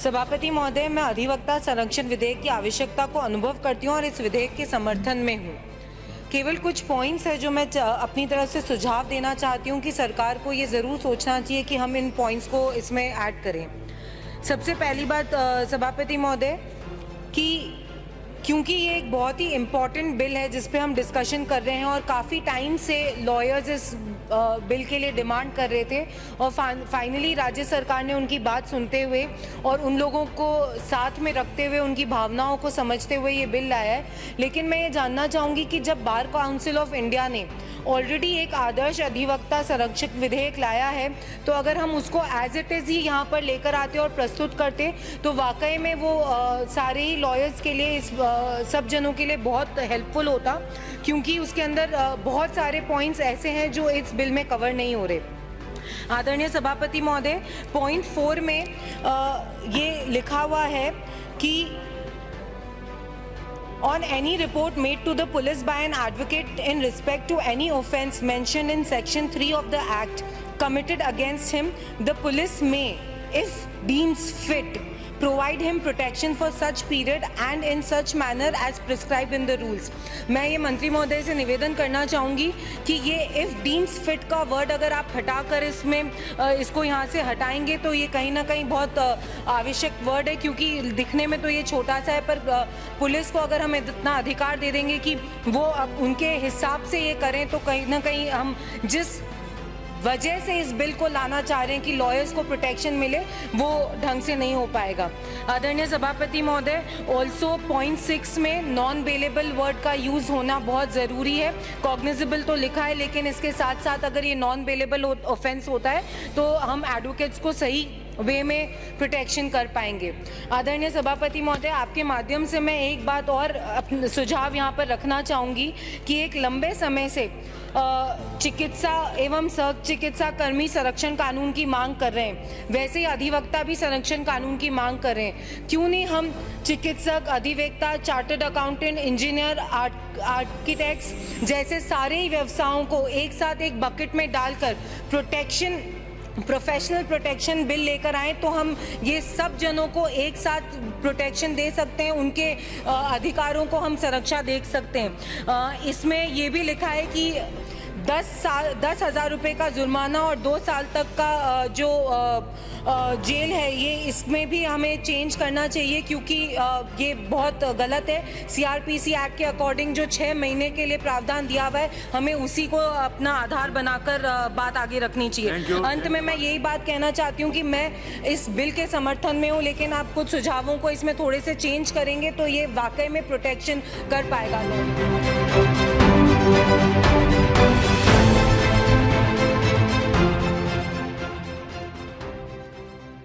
सभापति महोदय, मैं अधिवक्ता संरक्षण विधेयक की आवश्यकता को अनुभव करती हूँ और इस विधेयक के समर्थन में हूँ। केवल कुछ पॉइंट्स है जो मैं अपनी तरफ से सुझाव देना चाहती हूँ कि सरकार को ये ज़रूर सोचना चाहिए कि हम इन पॉइंट्स को इसमें ऐड करें। सबसे पहली बात सभापति महोदय कि क्योंकि ये एक बहुत ही इम्पॉर्टेंट बिल है जिस पे हम डिस्कशन कर रहे हैं और काफ़ी टाइम से लॉयर्स इस बिल के लिए डिमांड कर रहे थे और फाइनली राज्य सरकार ने उनकी बात सुनते हुए और उन लोगों को साथ में रखते हुए उनकी भावनाओं को समझते हुए ये बिल लाया है। लेकिन मैं ये जानना चाहूँगी कि जब बार काउंसिल ऑफ इंडिया ने ऑलरेडी एक आदर्श अधिवक्ता संरक्षक विधेयक लाया है, तो अगर हम उसको एज इट इज़ ही यहाँ पर लेकर आते और प्रस्तुत करते तो वाकई में वो सारे ही लॉयर्स के लिए, इस सब जनों के लिए बहुत हेल्पफुल होता, क्योंकि उसके अंदर बहुत सारे पॉइंट्स ऐसे हैं जो इस बिल में कवर नहीं हो रहे। आदरणीय सभापति महोदय, पॉइंट 4 में ये लिखा हुआ है कि on any report made to the police by an advocate in respect to any offence mentioned in section 3 of the act committed against him, the police may, if deems fit, provide him protection for such period and in such manner as prescribed in the rules। मैं ये मंत्री महोदय से निवेदन करना चाहूँगी कि ये if deems fit का वर्ड अगर आप हटाकर इसको यहाँ से हटाएंगे तो ये कहीं ना कहीं बहुत आवश्यक वर्ड है, क्योंकि दिखने में तो ये छोटा सा है, पर पुलिस को अगर हम इतना अधिकार दे देंगे कि वो अब उनके हिसाब से ये करें तो कहीं ना कहीं हम जिस वजह से इस बिल को लाना चाह रहे हैं कि लॉयर्स को प्रोटेक्शन मिले, वो ढंग से नहीं हो पाएगा। आदरणीय सभापति महोदय, ऑल्सो पॉइंट 6 में नॉन बेलेबल वर्ड का यूज़ होना बहुत ज़रूरी है। कॉग्निजेबल तो लिखा है, लेकिन इसके साथ साथ अगर ये नॉन बेलेबल ऑफेंस होता है तो हम एडवोकेट्स को सही वे में प्रोटेक्शन कर पाएंगे। आदरणीय सभापति महोदय, आपके माध्यम से मैं एक बात और सुझाव यहाँ पर रखना चाहूँगी कि एक लंबे समय से चिकित्सा एवं सह चिकित्सा कर्मी संरक्षण कानून की मांग कर रहे हैं, वैसे ही अधिवक्ता भी संरक्षण कानून की मांग कर रहे हैं। क्यों नहीं हम चिकित्सक, अधिवक्ता, चार्टर्ड अकाउंटेंट, इंजीनियर, आर्किटेक्ट्स जैसे सारे ही व्यवसायों को एक साथ एक बकेट में डालकर प्रोफेशनल प्रोटेक्शन बिल लेकर आए तो हम ये सब जनों को एक साथ प्रोटेक्शन दे सकते हैं, उनके अधिकारों को हम सुरक्षा दे सकते हैं। इसमें ये भी लिखा है कि 10,000 रुपये का जुर्माना और 2 साल तक का जो जेल है, ये इसमें भी हमें चेंज करना चाहिए, क्योंकि ये बहुत गलत है। CRPC एक्ट के अकॉर्डिंग जो 6 महीने के लिए प्रावधान दिया हुआ है, हमें उसी को अपना आधार बनाकर बात आगे रखनी चाहिए। अंत में मैं यही बात कहना चाहती हूँ कि मैं इस बिल के समर्थन में हूँ, लेकिन आप कुछ सुझावों को इसमें थोड़े से चेंज करेंगे तो ये वाकई में प्रोटेक्शन कर पाएगा।